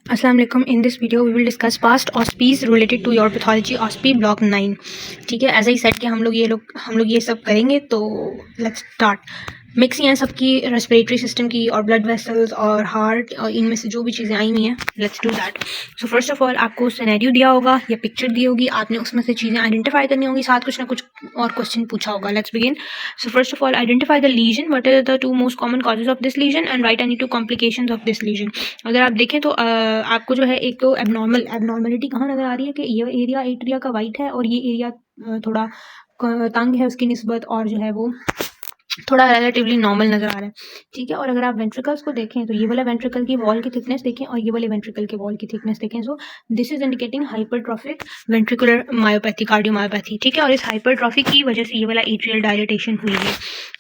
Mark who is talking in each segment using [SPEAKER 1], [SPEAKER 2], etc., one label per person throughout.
[SPEAKER 1] अस्सलाम वालेकुम। In this video we will discuss past OSPEs related to your pathology OSPE block 9। ठीक है, as I said कि हम लोग ये सब करेंगे। तो लेट्स स्टार्ट। मिक्स हैं सबकी रेस्पिरेटरी सिस्टम की और ब्लड वेसल्स और हार्ट और इनमें से जो भी चीज़ें आई हुई हैं, let's do that. So first of all आपको सिनेरियो दिया होगा या पिक्चर दी होगी, आपने उसमें से चीज़ें आइडेंटिफाई करनी होगी, साथ कुछ ना कुछ और क्वेश्चन पूछा होगा। Let's begin. So first of all identify the lesion, what are the two most common causes of this lesion and write any two complications of this lesion. अगर आप देखें तो आपको जो है एक तो एबनॉर्मलिटी कहाँ नज़र आ रही है कि ये एरिया का वाइट है और ये एरिया थोड़ा तंग है उसकी निस्बत, और जो है वो थोड़ा रिलेटिवली नॉर्मल नज़र आ रहा है। ठीक है, और अगर आप वेंट्रिकल्स को देखें तो ये वाला वेंट्रिकल की वॉल की थिकनेस देखें और ये वाले वेंट्रिकल के वॉल की थिकनेस देखें। So this is indicating hypertrophic ventricular myopathy, cardiomyopathy. ठीक है, और इस हाइपरट्रॉफी की वजह से ये वाला एट्रियल डायलेटेशन हुई है।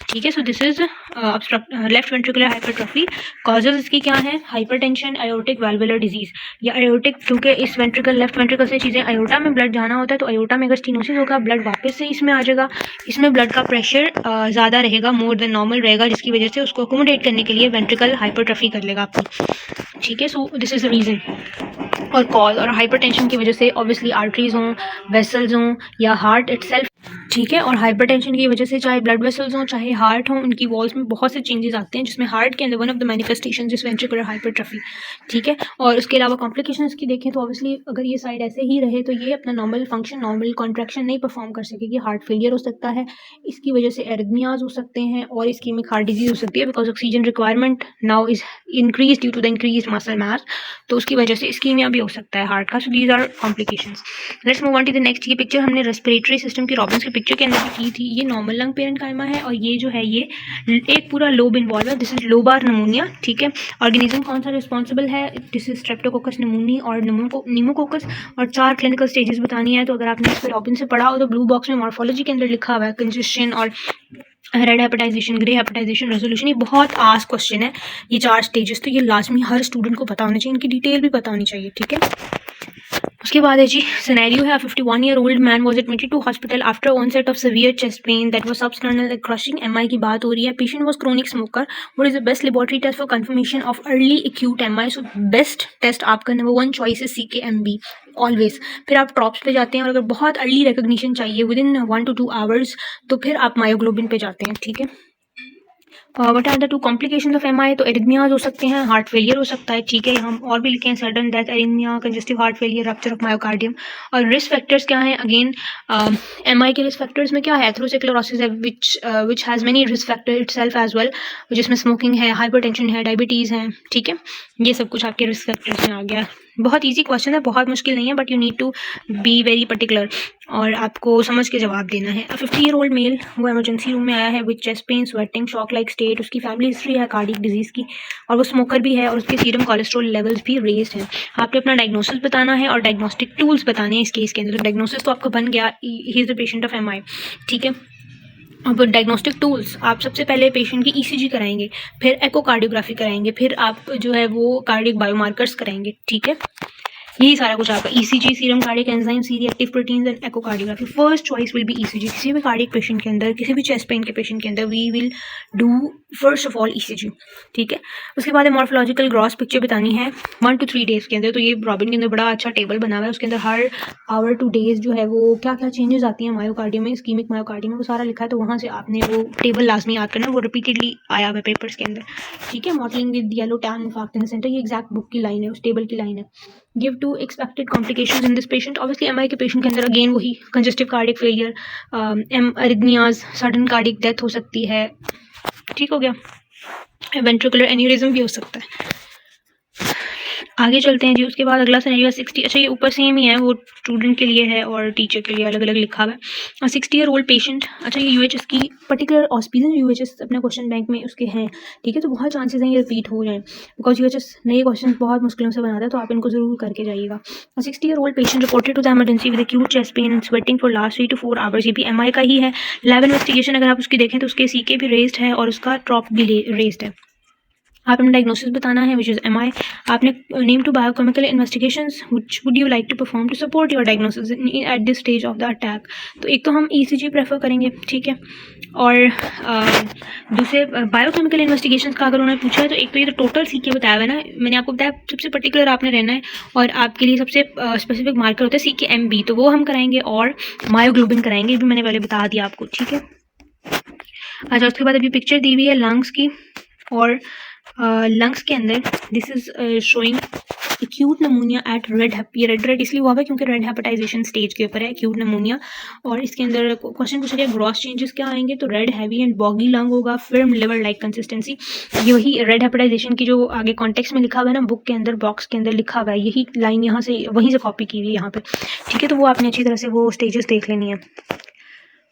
[SPEAKER 1] ठीक है, so this is left ventricular hypertrophy. Causes इसकी क्या है? हाइपरटेंशन, आयोटिक वाल्वुलर डिजीज या आयोटिक, क्योंकि इस लेफ्ट वेंट्रिकल से चीज़ें आयोटा में ब्लड जाना होता है, तो आयोटा में अगर स्टीनोसिस होगा ब्लड वापस से इसमें आ जाएगा, इसमें ब्लड का प्रेशर ज़्यादा रहेगा, मोर देन नॉर्मल रहेगा, जिसकी वजह से उसको अकोमोडेट करने के लिए वेंट्रिकल हाइपरट्रॉफी कर लेगा आपको। ठीक है, so this is the reason और कॉज। और हाइपरटेंशन की वजह से ऑब्वियसली आर्टरीज हों, वेसल्स हों या हार्ट इटसेल्फ। ठीक है, और हाइपरटेंशन की वजह से चाहे ब्लड वेसल्स हों चाहे हार्ट हों, उनकी वॉल्स में बहुत से चेंजेस आते हैं, जिसमें हार्ट के अंदर one of the manifestation is ventricular hypertrophy. ठीक है, और उसके अलावा कॉम्प्लिकेशंस की देखें तो ऑब्वियसली अगर ये साइड ऐसे ही रहे तो ये अपना नॉर्मल फंक्शन, नॉर्मल कॉन्ट्रैक्शन नहीं परफॉर्म कर सकेगी, हार्ट फेलियर हो सकता है, इसकी वजह से एरिथमियाज हो सकते हैं और इस्कीमिक हार्ट डिजीज हो सकती है, because oxygen requirement now is increase due to the increase muscle mass, तो उसकी वजह से इस्कीमिया भी हो सकता है हार्ट का। So these are complications. Let's move on to the next. ये पिक्चर हमने रेस्पिरेटरी सिस्टम की रॉबिन्स की पिक्चर के अंदर भी की थी। ये नॉर्मल लंग पेरेन्काइमा है और ये जो है ये एक पूरा लोब इन्वॉल्व है, दिस इज लोबार निमोनिया। ठीक है, ऑर्गेनिज्म कौन सा रिस्पॉन्सिबल है? दिस इज स्ट्रेप्टोकोकस निमोनी और निमोकोकस, और 4 क्लिनिकल स्टेजेस बतानी है। तो अगर आपने इस पर रॉबिन से पढ़ा हो तो ब्लू बॉक्स में मॉर्फोलॉजी के अंदर लिखा हुआ है कंजेशन और red hepatization, grey hepatization, resolution. ये बहुत आस क्वेश्चन है, ये 4 स्टेजेस तो ये लाजमी हर स्टूडेंट को पता होना चाहिए, इनकी डिटेल भी पता होनी चाहिए। ठीक है, उसके बाद है जी सिनेरियो है 51-year-old man was admitted to hospital after onset of severe chest pain that was substernal crushing. MI की बात हो रही है। Patient was chronic smoker. What is the best laboratory test for confirmation of early acute MI? So best test आपका number 1 choice है CKMB always. फिर आप trops पे जाते हैं और अगर बहुत अर्ली रिकॉग्निशन चाहिए विद इन 1 to 2 आवर्स तो फिर आप मायोग्लोबिन पे जाते हैं। ठीक है, what are the two complication of MI? तो एरिथमियाज हो सकते हैं, हार्ट फेलियर हो सकता है। ठीक है, हम और भी लिखे हैं sudden death, arrhythmia, congestive heart failure, rupture of myocardium. और रिस्क फैक्टर्स क्या हैं? अगेन एमआई के रिस्क फैक्टर्स में क्या है? एथेरोस्क्लेरोसिस है which has many risk factor itself as well, जिसमें स्मोकिंग है, हाइपरटेंशन है, डायबिटीज़ है। ठीक है, ये सब कुछ आपके रिस्क फैक्टर्स में आ गया। बहुत ईजी क्वेश्चन है, बहुत मुश्किल नहीं है, but you need to be very particular और आपको समझ के जवाब देना है। 50-year-old मेल, वो इमरजेंसी रूम में आया है with chest pain, sweating, shock like state, उसकी फैमिली हिस्ट्री है कार्डियक डिजीज़ की और वो स्मोकर भी है और उसके सीरम कोलेस्ट्रॉल लेवल्स भी रेज्ड हैं। आपने अपना डायग्नोसिस बताना है और डायग्नोस्टिक टूल्स बताने हैं इस केस के अंदर। डायग्नोसिस तो आपका बन गया, he is the patient of MI. ठीक है, अब डायग्नोस्टिक टूल्स, आप सबसे पहले पेशेंट की ECG कराएंगे, फिर एकोकार्डियोग्राफी कराएंगे, फिर आप जो है वो कार्डियक बायोमार्कर्स कराएंगे। ठीक है, यही सारा कुछ आपका ECG, serum cardiac enzyme, C reactive proteins and echocardiography. First choice will be ECG। किसी भी कार्डियक पेशेंट के अंदर, किसी भी चेस्ट पेन के पेशेंट के अंदर we will do first of all ECG। ठीक है, उसके बाद मॉर्फोलॉजिकल ग्रॉस पिक्चर बतानी है 1 to 3 डेज के अंदर। तो ये रॉबिन के अंदर बड़ा अच्छा टेबल बना हुआ है, उसके अंदर हर आवर टू डेज जो है वो क्या क्या चेंजेस आती हैं मायोकार्डियम में, इस्कीमिक मायोकार्डियम में, वो सारा लिखा है। तो वहाँ से आपने वो टेबल लाजमी याद करना, वो रिपीटेडली आया हुआ है पेपर्स के अंदर। ठीक है, mottling with yellow tan infarct in the centre, ये एग्जैक्ट बुक की लाइन है, उस टेबल की लाइन है। Give to expected complications in this patient. Obviously MI के पेशेंट के अंदर अगेन वही congestive cardiac failure, arrhythmias, sudden cardiac death हो सकती है। ठीक हो गया, वेंट्रिकुलर एन्यूरिज्म भी हो सकता है। आगे चलते हैं जी। उसके बाद अगला सिनेरियो 60, अच्छा ये ऊपर सेम ही है, वो स्टूडेंट के लिए है और टीचर के लिए अलग अलग लिखा हुआ है। 60-year-old पेशेंट, अच्छा ये UHS की पर्टिकुलर ऑस्पिटल UHS अपने क्वेश्चन बैंक में उसके हैं। ठीक है, तो बहुत चांसेस हैं ये रिपीट हो जाएं, बिकॉज UHS नए क्वेश्चन बहुत मुश्किलों से बनाता है, तो आप इनको जरूर करके जाइएगा। 60-year-old patient reported to the emergency with acute chest pain and sweating for last 3 to 4 hours. ये भी एमआई का ही है। लैब इन्वेस्टिगेशन अगर आप उसकी देखें तो उसके CK भी रेज्ड है और उसका ट्रॉप भी रेज्ड है। आपने डायग्नोसिस बताना है विच इज़ एमआई। आपने name two biochemical investigations which would you like to perform to support your diagnosis at this stage of the attack. तो एक तो हम ECG प्रेफर करेंगे। ठीक है, और दूसरे बायोकेमिकल इन्वेस्टिगेशंस का अगर उन्होंने पूछा है तो एक तो ये तो टोटल सीख के बताया हुआ है ना, मैंने आपको बताया सबसे पर्टिकुलर आपने रहना है और आपके लिए सबसे स्पेसिफिक मार्कर होता है CKMB, तो वो हम कराएंगे और मायोग्लोबिन कराएंगे, ये भी मैंने पहले बता दिया आपको, ठीक है। अच्छा, उसके बाद अभी पिक्चर दी हुई है लंग्स की, और लंग्स के अंदर this is showing acute pneumonia at red, ये रेड इसलिए हुआ है क्योंकि रेड हेपेटाइजेशन स्टेज के ऊपर है एक्यूट नमूनिया। और इसके अंदर क्वेश्चन पूछा गया ग्रॉस चेंजेस क्या आएंगे, तो red heavy and boggy lung होगा, फिर्म लिवर लाइक कंसिस्टेंसी, यही रेड हेपेटाइजेशन की जो आगे कॉन्टेक्स्ट में लिखा हुआ है ना, बुक के अंदर बॉक्स के अंदर लिखा हुआ है, यही लाइन यहाँ से वहीं से कॉपी की हुई है यहाँ पे, ठीक है। तो वो आपने अच्छी तरह से वो स्टेजेस देख लेनी है।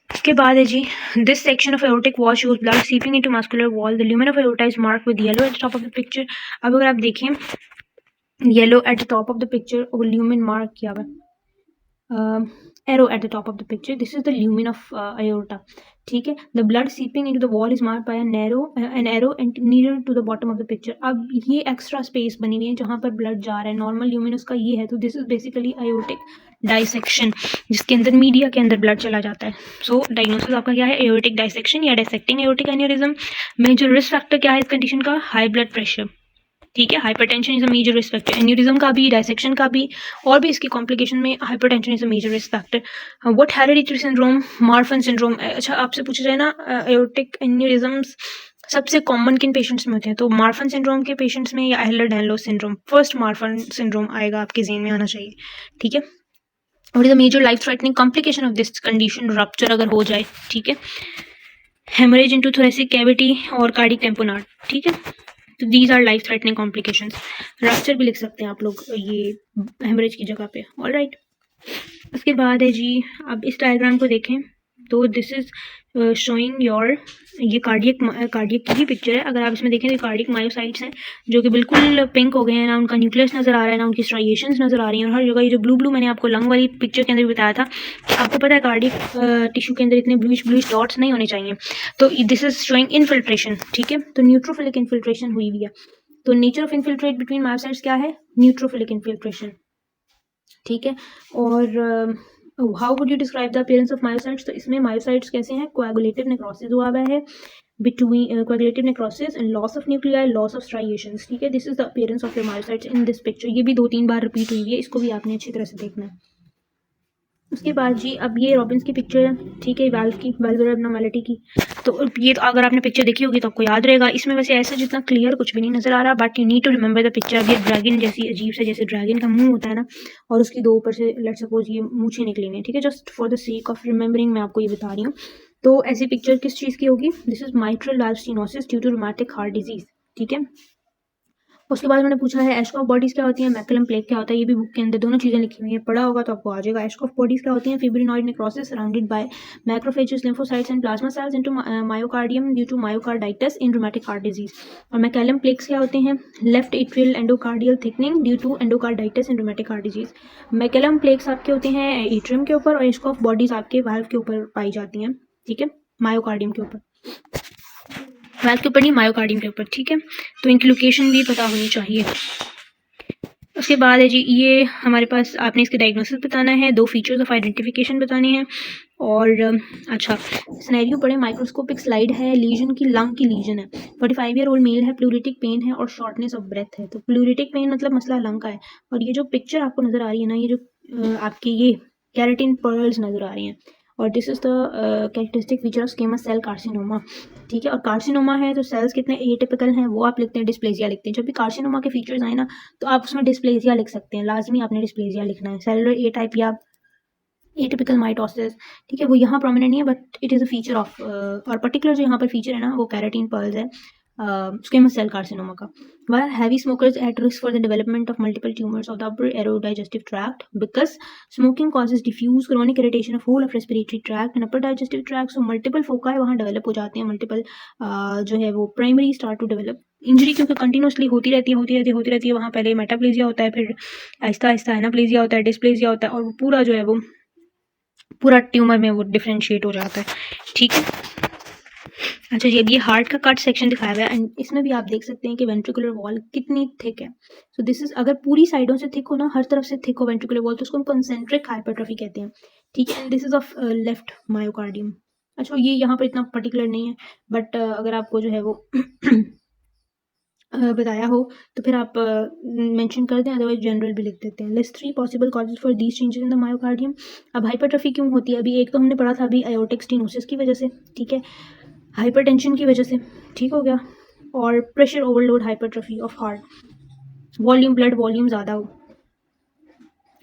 [SPEAKER 1] उसके बाद है जी, this section of aortic wall shows blood seeping into muscular wall, the lumen of aorta is marked with yellow at the top of the picture. अब अगर आप देखें yellow at the top of the picture और lumen mark किया हुआ arrow at the top of the picture, this is the lumen of aorta, ठीक है। the blood seeping into the wall is marked by an arrow and near to the bottom of the picture। अब ये extra space बनी हुई है जहाँ पर blood जा रहा है, नॉर्मल ल्यूमेन उसका ये है, तो this is basically aortic dissection, जिसके अंदर मीडिया के अंदर ब्लड चला जाता है। सो डायग्नोसिस आपका क्या है, एओर्टिक डाइसेक्शन या dissecting aortic aneurysm. Major risk factor क्या है इस कंडीशन का, हाई ब्लड प्रेशर, ठीक है। Hypertension is a major risk factor, aneurysm का भी, डाइसेक्शन का भी, और भी इसकी कॉम्प्लिकेशन में hypertension is a major risk factor. What hereditary syndrome, Marfan syndrome. अच्छा, आपसे पूछा जाए ना एओर्टिक एन्यूरिज्म्स सबसे कॉमन किन पेशेंट्स में होते हैं, तो मार्फन सिंड्रोम के पेशेंट्स में या Ehlers-Danlos syndrome, first Marfan syndrome आएगा आपके ज़हन में आना चाहिए, ठीक है। What is the major life threatening complication of this condition, rupture अगर हो जाए, ठीक है। हेमरेज इनटू थोरेसिक कैविटी और कार्डिक टेम्पोनार्ड, ठीक है। तो these are life threatening complications. Rupture भी लिख सकते हैं आप लोग ये हेमरेज की जगह पे, ऑलराइट। उसके बाद है जी, अब इस डायग्राम को देखें तो दिस इज शोइंग योर, ये कार्डियक की ही पिक्चर है। अगर आप इसमें देखें तो कार्डियक मायोसाइट्स हैं जो कि बिल्कुल पिंक हो गए हैं, ना उनका न्यूक्लियस नजर आ रहा है, ना उनकी स्ट्राइएशंस नजर आ रही हैं, और हर जगह ये जो ब्लू मैंने आपको लंग वाली पिक्चर के अंदर भी बताया था कि आपको पता है कार्डियक टिश्यू के अंदर इतने ब्लूइश डॉट्स नहीं होने चाहिए, तो दिस इज शोइंग इनफिल्ट्रेशन, ठीक है। तो न्यूट्रोफिलिक इन्फिल्ट्रेशन हुई हुई है। तो nature of infiltrate between myocytes क्या है, न्यूट्रोफिलिक इन्फिल्ट्रेशन, ठीक है। और how would you describe the appearance of myocytes, तो इसमें मायोसाइट्स कैसे हैं, कोएगुलेटिव नेक्रोसिस हुआ हुआ है, between coagulative necrosis and loss of nuclei, loss of striations, ठीक है। This is the appearance of your myocytes in this picture. ये भी 2-3 बार रिपीट हुई है, इसको भी आपने अच्छी तरह से देखना है। उसके बाद जी, अब ये रॉबिन्स की पिक्चर है, ठीक है, वाल्व की, वाल्वुलर एब्नॉर्मैलिटी की। तो ये तो अगर आपने पिक्चर देखी होगी तो आपको याद रहेगा। इसमें वैसे ऐसा जितना क्लियर कुछ भी नहीं नजर आ रहा, but you need to remember the picture. अब ये ड्रैगन जैसी अजीब से, जैसे ड्रैगन का मुंह होता है ना, और उसकी दो ऊपर से लेट्स सपोज ये मूछें निकली हैं, ठीक है। Just for the sake of remembering मैं आपको ये बता रही हूँ। तो ऐसी पिक्चर किस चीज़ की होगी, this is mitral valve stenosis due to rheumatic heart disease, ठीक है। उसके बाद उन्होंने पूछा है एशकॉफ बॉडीज क्या होती है, मैकुलम प्लेग क्या होता है, ये भी बुक के अंदर दोनों चीज़ें लिखी हुई हैं, पढ़ा होगा तो आपको आ जाएगा। एशकॉफ बॉडीज क्या होती हैं, fibrinoid necrosis surrounded by macrophages, lymphocytes and plasma cells into myocardium due to myocarditis in rheumatic heart disease. और मैकुलम प्लेग्स क्या होते हैं, left atrial endocardial thickening due to endocarditis in rheumatic heart disease. MacCallum plaques आपके होते हैं atrium के ऊपर, और एशकॉफ बॉडीज आपके वाल्व के ऊपर पाई जाती हैं, ठीक है, मायोकार्डियम के ऊपर, वाल्व के ऊपर नहीं, मायोकार्डियम के ऊपर, ठीक है। तो इनकी लोकेशन भी पता होनी चाहिए। उसके बाद है जी, ये हमारे पास आपने इसके डायग्नोसिस बताना है, 2 फीचर्स ऑफ आइडेंटिफिकेशन बताने हैं, और अच्छा सिनेरियो पढ़े, माइक्रोस्कोपिक स्लाइड है, लीजन की, लंग की लीजन है, 45 ईयर ओल्ड मेल है, प्लूरिटिक पेन है और शॉर्टनेस ऑफ ब्रेथ है। तो प्लूरिटिक पेन मतलब मसला लंग का है, और ये जो पिक्चर आपको नज़र आ रही है ना, ये जो आपकी ये कैरेटिन पर्ल्स नज़र आ रही हैं, और this is the characteristic feature of squamous cell carcinoma, ठीक है। और कार्सिनोमा है तो सेल्स कितने एटिपिकल हैं वो आप लिखते हैं, डिस्प्लेजिया लिखते हैं। जब भी कार्सिनोमा के फीचर्स आए ना तो आप उसमें डिस्प्लेजिया लिख सकते हैं, लाजमी आपने डिस्प्लेजिया लिखना है। सेलुलर ए टाइप या एटिपिकल माइटोसिस, ठीक है, वो यहाँ प्रोमिनेंट नहीं है, but it is a feature of, और पर्टिकुलर जो यहाँ पर फीचर है ना वो कैरेटिन पर्ल्स है स्क्वेमस सेल कार्सिनोमा का। While heavy smokers at risk for the development of multiple tumors of the upper aerodigestive tract because smoking causes diffuse chronic irritation of whole of respiratory tract and upper digestive tract, so multiple foci वहाँ develop हो जाते हैं, multiple जो है वो primary start to develop. Injury क्योंकि continuously होती रहती है वहाँ, पहले मेटाप्लेजिया होता है, फिर आहिस्ता आहिस्ता एनाप्लेजिया होता है, डिस्प्लेजिया होता है, और पूरा जो है वो पूरा ट्यूमर में वो डिफ्रेंशिएट हो जाता है, ठीक है। अच्छा जी, अब ये हार्ट का कट सेक्शन दिखाया हुआ है, एंड इसमें भी आप देख सकते हैं कि वेंट्रिकुलर वॉल कितनी थिक है। सो दिस इज, अगर पूरी साइडों से थिक हो ना, हर तरफ से थिक हो वेंट्रिकुलर वॉल, तो उसको हम कंसेंट्रिक हाइपरट्रॉफी कहते हैं, ठीक है। And this is of left myocardium, अच्छा ये यहाँ पर इतना पर्टिकुलर नहीं है, बट अगर आपको जो है वो बताया हो तो फिर आप मेंशन कर दें, अदरवाइज जनरल भी लिख देते हैं। List 3 possible causes for these changes in the myocardium. अब हाइपरट्रफी क्यों होती है? अभी एक तो हमने पढ़ा था अभी एओर्टिक स्टेनोसिस की वजह से, ठीक है, हाइपरटेंशन की वजह से, ठीक हो गया, और pressure overload hypertrophy of heart, volume blood volume ज़्यादा हो।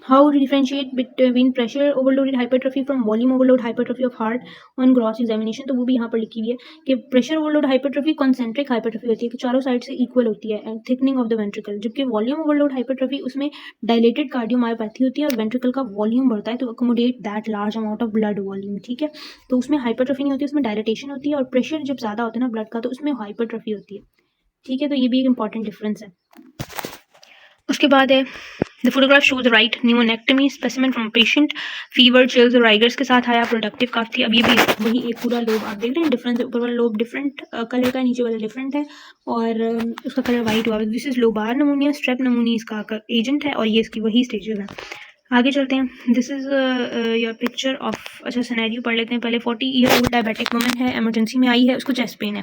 [SPEAKER 1] How differentiate between pressure overloaded hypertrophy from volume overload hypertrophy of heart on gross examination, तो वो भी यहाँ पर लिखी हुई है कि pressure overload hypertrophy concentric hypertrophy होती है कि चारों साइड से इक्वल होती है and thickening of the ventricle, जबकि वॉल्यूम ओवरलोड हाइपरट्रफी उसमें डायलेटेड कार्डियोमायोपैथी होती है और वेंट्रिकल का वॉल्यूम बढ़ता है to accommodate that large amount of blood volume, ठीक है। तो उसमें हाइपरट्रफी नहीं होती, उसमें डायलेटेशन होती है, और प्रेशर जब ज़्यादा होता है ना ब्लड का तो उसमें हाइपरट्रफी होती है, ठीक है। तो ये भी एक इंपॉर्टेंट डिफरेंस है। उसके बाद है the photograph shows right pneumonectomy specimen from patient, fever chills और राइगर्स के साथ आया, प्रोडक्टिव काफी। अब ये भी वही एक पूरा लोब आप देख रहे हैं, डिफरेंस ऊपर वाला लोब डिफरेंट कलर का, नीचे वाला डिफरेंट है, और उसका कलर वाइट हुआ। This is lobar pneumonia, strep pneumonia इसका एजेंट है, और ये इसकी वही स्टेजेस है। आगे चलते हैं। This is your picture of, अच्छा सिनेरियो पढ़ लेते हैं पहले। 40 ईयर ओल्ड डायबिटिक वुमन है, इमरजेंसी में आई है, उसको चेस्ट पेन है,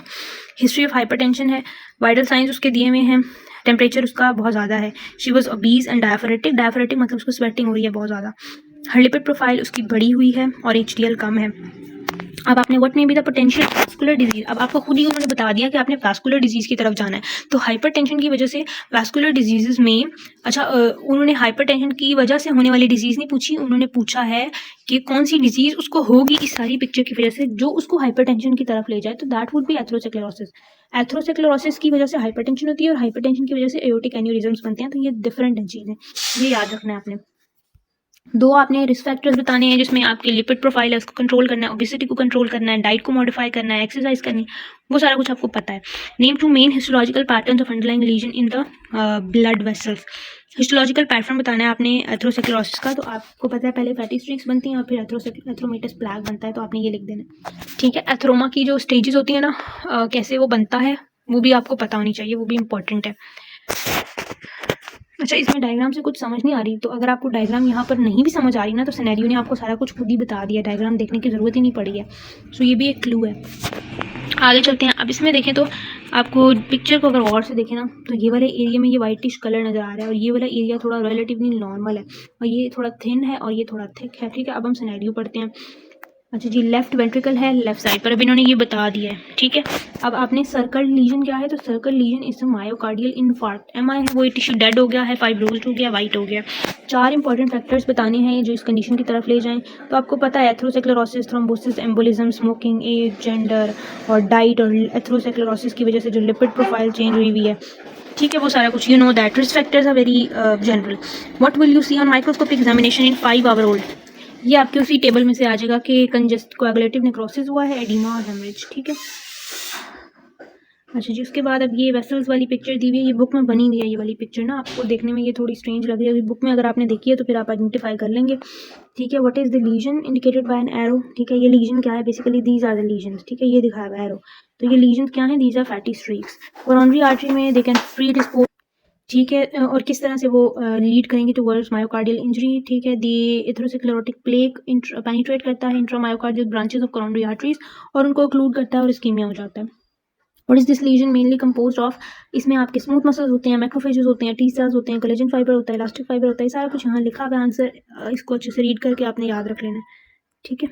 [SPEAKER 1] हिस्ट्री ऑफ हाइपरटेंशन है, वाइटल साइंस उसके दिए हुए हैं, टेम्परेचर उसका बहुत ज़्यादा है, she was obese and diaphoretic, diaphoretic मतलब उसको स्वेटिंग हो रही है बहुत ज़्यादा, हर लिपिड प्रोफाइल उसकी बड़ी हुई है और HDL कम है। अब आपने what may be the potential vascular disease, अब आपको खुद ही उन्होंने बता दिया कि आपने वैस्कुलर डिजीज की तरफ जाना है, तो हाइपरटेंशन की वजह से वैस्कुलर डिजीजेस में, अच्छा उन्होंने हाइपरटेंशन की वजह से होने वाली डिजीज नहीं पूछी, उन्होंने पूछा है कि कौन सी डिजीज उसको होगी इस सारी पिक्चर की वजह से जो उसको हाइपरटेंशन की तरफ ले जाए, तो that would be atherosclerosis. Atherosclerosis की वजह से हाइपरटेंशन होती है और हाइपरटेंशन की वजह से एओर्टिक एन्यूरिज्म्स बनते हैं, तो ये डिफरेंट चीज़ें, ये याद रखना है आपने। दो आपने रिस्क फैक्टर्स बताने हैं जिसमें आपकी लिपिड प्रोफाइल है उसको कंट्रोल करना है, ओबेसिटी को कंट्रोल करना है, डाइट को मॉडिफाई करना है, एक्सरसाइज करनी है, वो सारा कुछ आपको पता है। Name two main histological patterns of underlying lesion in the blood vessels, histological pattern बताना है आपने एथेरोस्क्लेरोसिस का, तो आपको पता है पहले फैटी स्ट्रीक्स बनती हैं और फिर एथेरोमेटस प्लैग बनता है, तो आपने ये लिख देना, ठीक है। एथेरोमा की जो स्टेजेस होती है ना, कैसे वो बनता है वो भी आपको पता होनी चाहिए, वो भी इंपॉर्टेंट है। अच्छा इसमें डायग्राम से कुछ समझ नहीं आ रही, तो अगर आपको डायग्राम यहाँ पर नहीं भी समझ आ रही ना, तो सिनेरियो ने आपको सारा कुछ खुद ही बता दिया, डायग्राम देखने की ज़रूरत ही नहीं पड़ी है, सो ये भी एक क्लू है। आगे चलते हैं। अब इसमें देखें तो आपको पिक्चर को अगर गौर से देखें ना, तो ये वाले एरिया में ये वाइटिश कलर नज़र आ रहा है और ये वाला एरिया थोड़ा रिलेटिवली नॉर्मल है और ये थोड़ा थिन है और ये थोड़ा थिक है, ठीक है। अब हम सिनेरियो पढ़ते हैं। अच्छा जी, लेफ्ट वेंट्रिकल है लेफ्ट साइड पर, अब इन्होंने ये बता दिया है, ठीक है। अब आपने सर्कल लीजन क्या है, तो circle lesion is myocardial infarct, MI है वो टिश्यू डेड हो गया है, फाइब्रोज्ड हो गया, वाइट हो गया। चार इंपॉर्टेंट फैक्टर्स बताने हैं जो इस कंडीशन की तरफ ले जाएं, तो आपको पता है atherosclerosis, thrombosis, embolism, smoking, age, gender और डाइट, और एथेरोस्क्लेरोसिस की वजह से जो लिपिड प्रोफाइल चेंज हुई हुई है, ठीक है, वो सारा कुछ you know that. Risk factors are very general. What will you see on microscopic examination in 5 hour old, ये आपके उसी टेबल में से आ जाएगा कि कंजेस्ट कोएगुलेटिव नेक्रोसिस हुआ है, एडिमा और हेमरेज, ठीक है। अच्छा जी, उसके बाद अब ये वेसल्स वाली पिक्चर दी हुई है, ये बुक में बनी हुई है, ये वाली पिक्चर ना आपको देखने में ये थोड़ी स्ट्रेंज लग रही है, बुक में अगर आपने देखी है तो फिर आप आइडेंटिफाई कर लेंगे, ठीक है। What is the lesion indicated by an arrow, ठीक है, ये लीजन क्या है, basically these are the lesions, ठीक है, ये दिखाया हुआ एरो, तो ये लीजन क्या है, these are fatty streaks. Coronary artery में दे कैन फ्री डिस्पोज, ठीक है, और किस तरह से वो लीड करेंगे टुवर्ड्स मायोकार्डियल इंजरी, ठीक है। दी एथेरोस्क्लेरोटिक प्लेग पेनिट्रेट करता है इंट्रामायोकार्डियल ब्रांचेस ऑफ कोरोनरी आर्टरीज और उनको ओक्लूड करता है और इस्कीमिया हो जाता है। What is this lesion mainly composed of, इसमें आपके स्मूथ मसल्स होते हैं, मैक्रोफेजेस होते हैं, टी सेल्स होते हैं, कोलेजन फाइबर होता है, इलास्टिक फाइबर होता है, सारा कुछ यहाँ लिखा हुआ है आंसर, इसको अच्छे से रीड करके आपने याद रख लेना है, ठीक है।